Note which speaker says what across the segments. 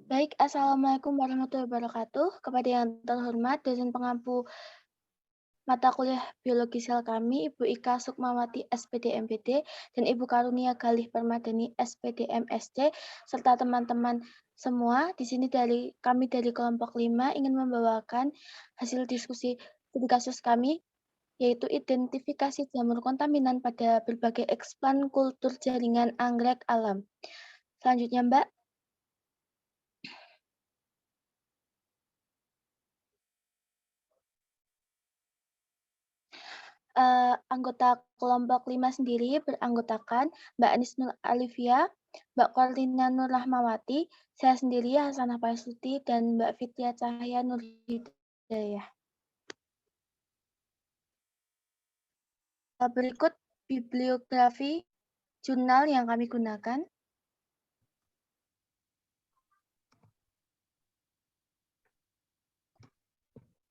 Speaker 1: Baik, Assalamualaikum warahmatullahi wabarakatuh. Kepada yang terhormat dosen pengampu mata kuliah biologi sel kami, Ibu Ika Sukmawati SPD MPD dan Ibu Karunia Galih Permadani SPD MSc serta teman-teman semua di sini kami dari kelompok 5 ingin membawakan hasil diskusi studi kasus kami yaitu identifikasi jamur kontaminan pada berbagai eksplan kultur jaringan anggrek alam. Selanjutnya, Mbak. Anggota kelompok 5 sendiri beranggotakan Mbak Anis Nur Alifia, Mbak Korlina Nur Rahmawati, saya sendiri Hasanah Paisuti, dan Mbak Fitria Cahaya Nur Hidayah. Berikut bibliografi jurnal yang kami gunakan.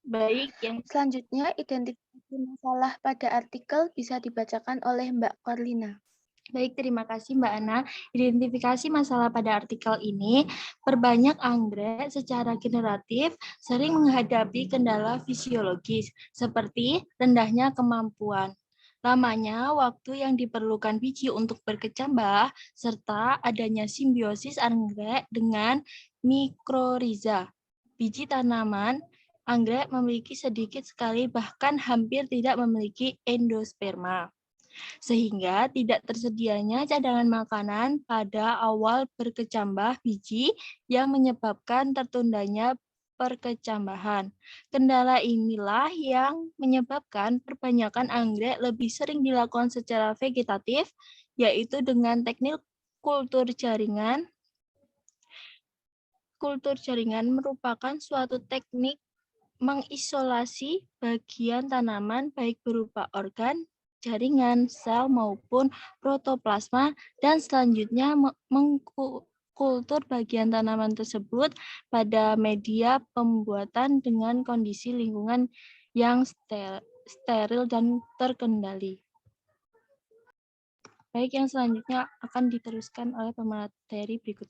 Speaker 2: Baik, yang
Speaker 1: selanjutnya identifikasi masalah pada artikel bisa dibacakan oleh Mbak Korlina.
Speaker 2: Baik, terima kasih Mbak Ana. Identifikasi masalah pada artikel ini, perbanyak anggrek secara generatif sering menghadapi kendala fisiologis, seperti rendahnya kemampuan, lamanya waktu yang diperlukan biji untuk berkecambah, serta adanya simbiosis anggrek dengan mikroriza. Biji tanaman anggrek memiliki sedikit sekali bahkan hampir tidak memiliki endosperma, sehingga tidak tersedianya cadangan makanan pada awal berkecambah biji yang menyebabkan tertundanya perkecambahan. Kendala inilah yang menyebabkan perbanyakan anggrek lebih sering dilakukan secara vegetatif, yaitu dengan teknik kultur jaringan. Kultur jaringan merupakan suatu teknik mengisolasi bagian tanaman baik berupa organ, jaringan, sel maupun protoplasma, dan selanjutnya mengkultur bagian tanaman tersebut pada media pembuatan dengan kondisi lingkungan yang steril dan terkendali. Baik, yang selanjutnya akan diteruskan oleh pemateri berikut.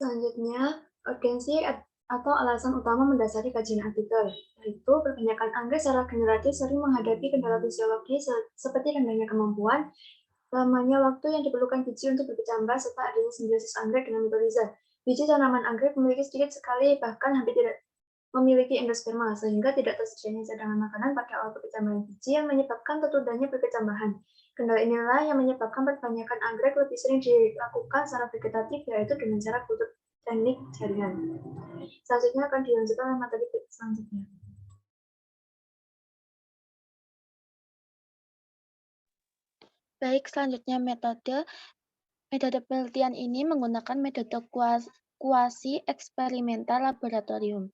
Speaker 3: Selanjutnya, urgensi atau alasan utama mendasari kajian artikel, yaitu perbanyakan anggrek secara generatif sering menghadapi kendala fisiologi seperti rendahnya kemampuan, lamanya waktu yang diperlukan biji untuk berkecambah, serta adanya simbiosis anggrek dengan mikroriza. Biji tanaman anggrek memiliki sedikit sekali, bahkan hampir tidak memiliki endosperma, sehingga tidak tersedianya cadangan makanan pada awal perkecambahan biji yang menyebabkan tertundanya perkecambahan. Kendala inilah yang menyebabkan perbanyakan anggrek lebih sering dilakukan secara vegetatif, yaitu dengan cara kultur teknik jaringan. Selanjutnya akan dilanjutkan oleh materi selanjutnya.
Speaker 1: Baik, selanjutnya metode penelitian ini menggunakan metode kuasi eksperimental laboratorium.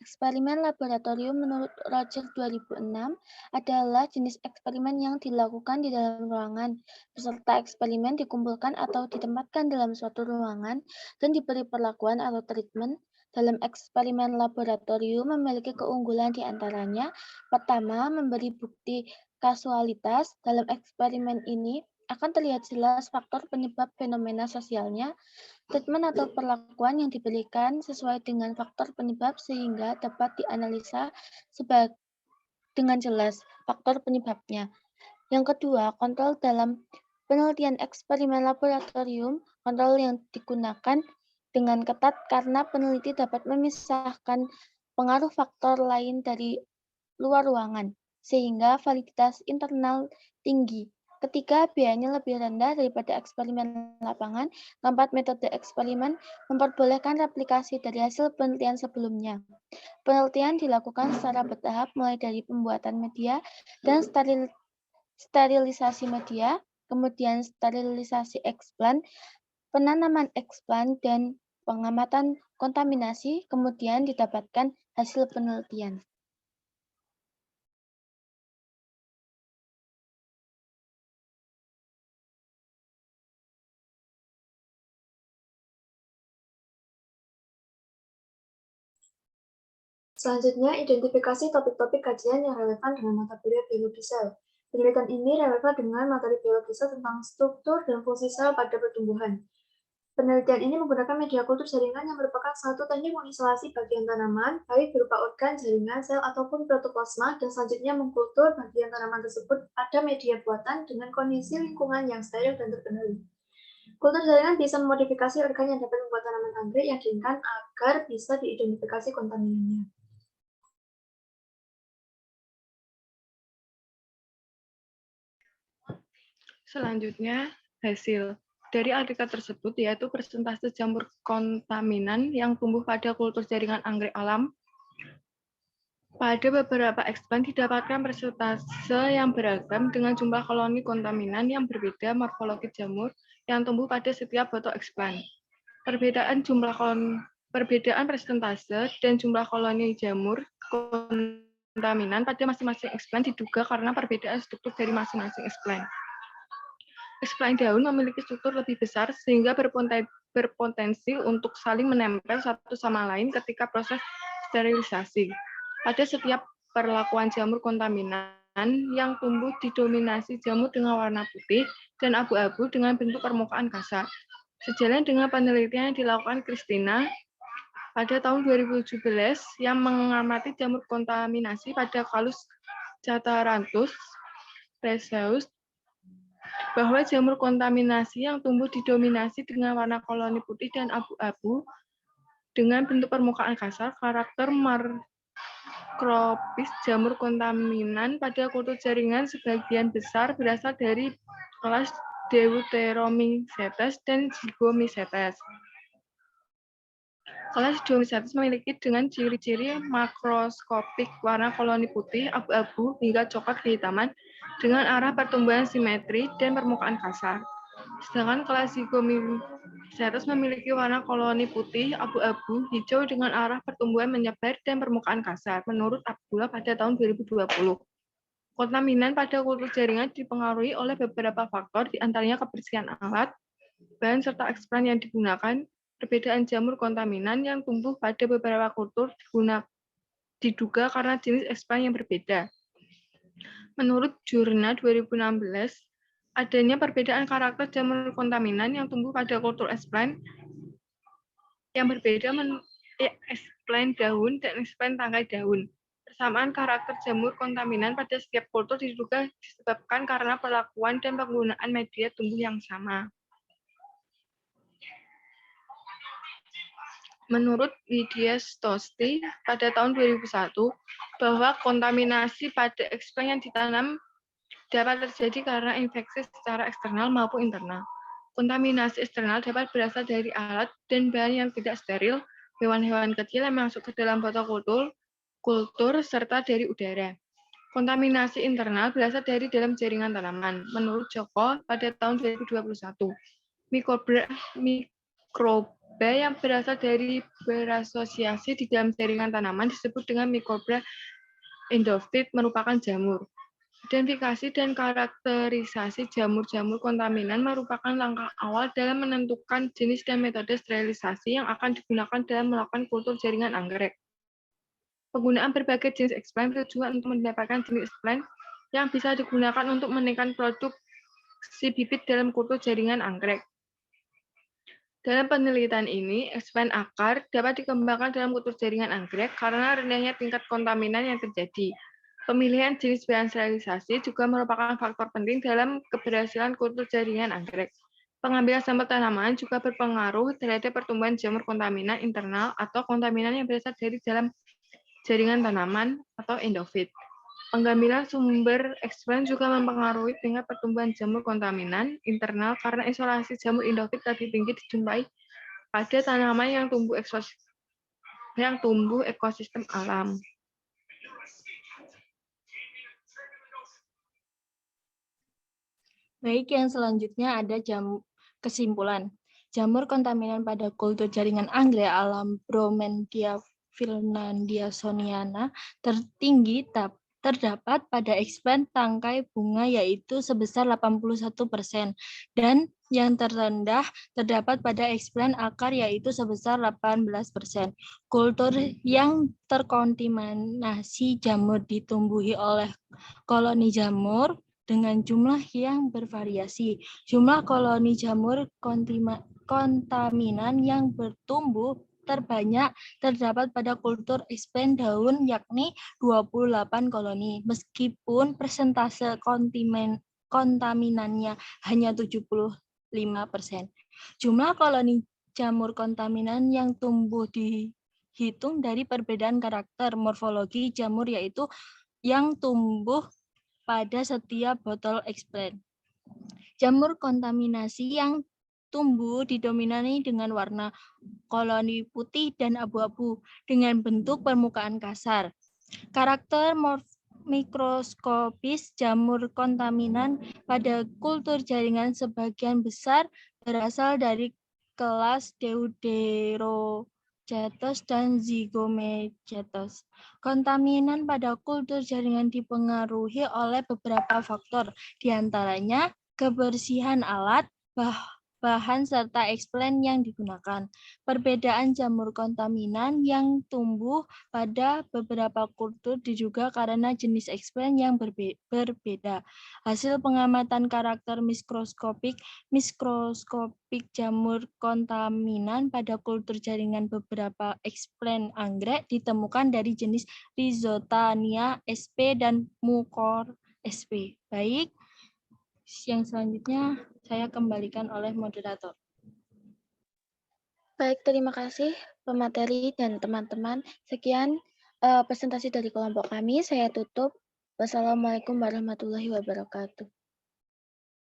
Speaker 1: Eksperimen laboratorium menurut Roger 2006 adalah jenis eksperimen yang dilakukan di dalam ruangan. Peserta eksperimen dikumpulkan atau ditempatkan dalam suatu ruangan dan diberi perlakuan atau treatment. Dalam eksperimen laboratorium memiliki keunggulan di antaranya. Pertama, memberi bukti kasualitas. Dalam eksperimen ini akan terlihat jelas faktor penyebab fenomena sosialnya. Treatment atau perlakuan yang diberikan sesuai dengan faktor penyebab sehingga dapat dianalisa dengan jelas faktor penyebabnya. Yang kedua, kontrol dalam penelitian eksperimen laboratorium. Kontrol yang digunakan dengan ketat karena peneliti dapat memisahkan pengaruh faktor lain dari luar ruangan, sehingga validitas internal tinggi. Ketiga, biayanya lebih rendah daripada eksperimen lapangan. Keempat, metode eksperimen memperbolehkan replikasi dari hasil penelitian sebelumnya. Penelitian dilakukan secara bertahap mulai dari pembuatan media dan sterilisasi media, kemudian sterilisasi eksplan, penanaman eksplan, dan pengamatan kontaminasi, kemudian didapatkan hasil penelitian.
Speaker 3: Selanjutnya, identifikasi topik-topik kajian yang relevan dengan mata kuliah biologi sel. Penelitian ini relevan dengan materi biologisnya tentang struktur dan fungsi sel pada pertumbuhan. Penelitian ini menggunakan media kultur jaringan yang merupakan satu teknik mengisolasi bagian tanaman, baik berupa organ, jaringan, sel, ataupun protoplasma, dan selanjutnya mengkultur bagian tanaman tersebut pada media buatan dengan kondisi lingkungan yang steril dan terkendali. Kultur jaringan bisa memodifikasi organ yang dapat membuat tanaman anggrek yang diinginkan agar bisa diidentifikasi kontaminannya.
Speaker 4: Selanjutnya, hasil dari artikel tersebut yaitu persentase jamur kontaminan yang tumbuh pada kultur jaringan anggrek alam. Pada beberapa ekspan didapatkan persentase yang beragam dengan jumlah koloni kontaminan yang berbeda morfologi jamur yang tumbuh pada setiap botol ekspan. Perbedaan persentase dan jumlah koloni jamur kontaminan pada masing-masing ekspan diduga karena perbedaan struktur dari masing-masing ekspan. Ekspan daun memiliki struktur lebih besar sehingga berpotensi untuk saling menempel satu sama lain ketika proses sterilisasi. Pada setiap perlakuan jamur kontaminan yang tumbuh didominasi jamur dengan warna putih dan abu-abu dengan bentuk permukaan kasar. Sejalan dengan penelitian yang dilakukan Christina pada tahun 2017 yang mengamati jamur kontaminasi pada Callus Catharanthus reseus, bahwa jamur kontaminasi yang tumbuh didominasi dengan warna koloni putih dan abu-abu dengan bentuk permukaan kasar, karakter makropis jamur kontaminan pada kultur jaringan sebagian besar berasal dari kelas Deuteromycetes dan Zygomycetes. Kelas Zygomycetes memiliki dengan ciri-ciri makroskopik warna koloni putih, abu-abu, hingga coklat kehitaman dengan arah pertumbuhan simetri dan permukaan kasar. Sedangkan kelas Zygomycetes memiliki warna koloni putih, abu-abu, hijau dengan arah pertumbuhan menyebar dan permukaan kasar, menurut Abdullah pada tahun 2020. Kontaminan pada kultur jaringan dipengaruhi oleh beberapa faktor, diantaranya kebersihan alat, bahan serta ekspan yang digunakan, perbedaan jamur kontaminan yang tumbuh pada beberapa kultur diduga karena jenis ekspan yang berbeda. Menurut Jurnal 2016, adanya perbedaan karakter jamur kontaminan yang tumbuh pada kultur ekspan yang berbeda ekspan daun dan ekspan tangkai daun. Persamaan karakter jamur kontaminan pada setiap kultur diduga disebabkan karena perlakuan dan penggunaan media tumbuh yang sama. Menurut Widya Stosti pada tahun 2001, bahwa kontaminasi pada ekspan yang ditanam dapat terjadi karena infeksi secara eksternal maupun internal. Kontaminasi eksternal dapat berasal dari alat dan bahan yang tidak steril, hewan-hewan kecil yang masuk ke dalam botol kultur, serta dari udara. Kontaminasi internal berasal dari dalam jaringan tanaman. Menurut Joko pada tahun 2021, mikroba yang berasal dari berasosiasi di dalam jaringan tanaman disebut dengan mikroba endofit merupakan jamur. Identifikasi dan karakterisasi jamur-jamur kontaminan merupakan langkah awal dalam menentukan jenis dan metode sterilisasi yang akan digunakan dalam melakukan kultur jaringan anggrek. Penggunaan berbagai jenis ekspan bertujuan untuk mendapatkan jenis ekspan yang bisa digunakan untuk menaikkan produksi bibit dalam kultur jaringan anggrek. Dalam penelitian ini, ekspan akar dapat dikembangkan dalam kultur jaringan anggrek karena rendahnya tingkat kontaminan yang terjadi. Pemilihan jenis bahan sterilisasi juga merupakan faktor penting dalam keberhasilan kultur jaringan anggrek. Pengambilan sampel tanaman juga berpengaruh terhadap pertumbuhan jamur kontaminan internal atau kontaminan yang berasal dari dalam jaringan tanaman atau endofit. Pengambilan sumber ekspan juga mempengaruhi tingkat pertumbuhan jamur kontaminan internal karena isolasi jamur endofit lebih tinggi dijumpai pada tanaman yang tumbuh ekosistem alam.
Speaker 2: Baik, yang selanjutnya ada kesimpulan. Jamur kontaminan pada kultur jaringan anggrek alam Bromentia finlandiasoniana tertinggi terdapat pada ekspan tangkai bunga yaitu sebesar 81% dan yang terendah terdapat pada ekspan akar yaitu sebesar 18%. Kultur yang terkontaminasi jamur ditumbuhi oleh koloni jamur dengan jumlah yang bervariasi. Jumlah koloni jamur kontaminan yang bertumbuh terbanyak terdapat pada kultur expand daun yakni 28 koloni. Meskipun persentase kontaminannya hanya 75%. Jumlah koloni jamur kontaminan yang tumbuh dihitung dari perbedaan karakter morfologi jamur yaitu yang tumbuh pada setiap botol expand. Jamur kontaminasi yang tumbuh didominasi dengan warna koloni putih dan abu-abu dengan bentuk permukaan kasar. Karakter mikroskopis jamur kontaminan pada kultur jaringan sebagian besar berasal dari kelas Deuterochaetos dan Zygomacetos. Kontaminan pada kultur jaringan dipengaruhi oleh beberapa faktor, diantaranya kebersihan alat, bahan serta explant yang digunakan. Perbedaan jamur kontaminan yang tumbuh pada beberapa kultur diduga karena jenis explant yang berbeda. Hasil pengamatan karakter mikroskopik jamur kontaminan pada kultur jaringan beberapa explant anggrek ditemukan dari jenis Rhizotania sp dan Mucor sp. Baik, yang selanjutnya saya kembalikan oleh moderator.
Speaker 1: Baik, terima kasih pemateri dan teman-teman. Sekian presentasi dari kelompok kami. Saya tutup. Wassalamualaikum warahmatullahi wabarakatuh.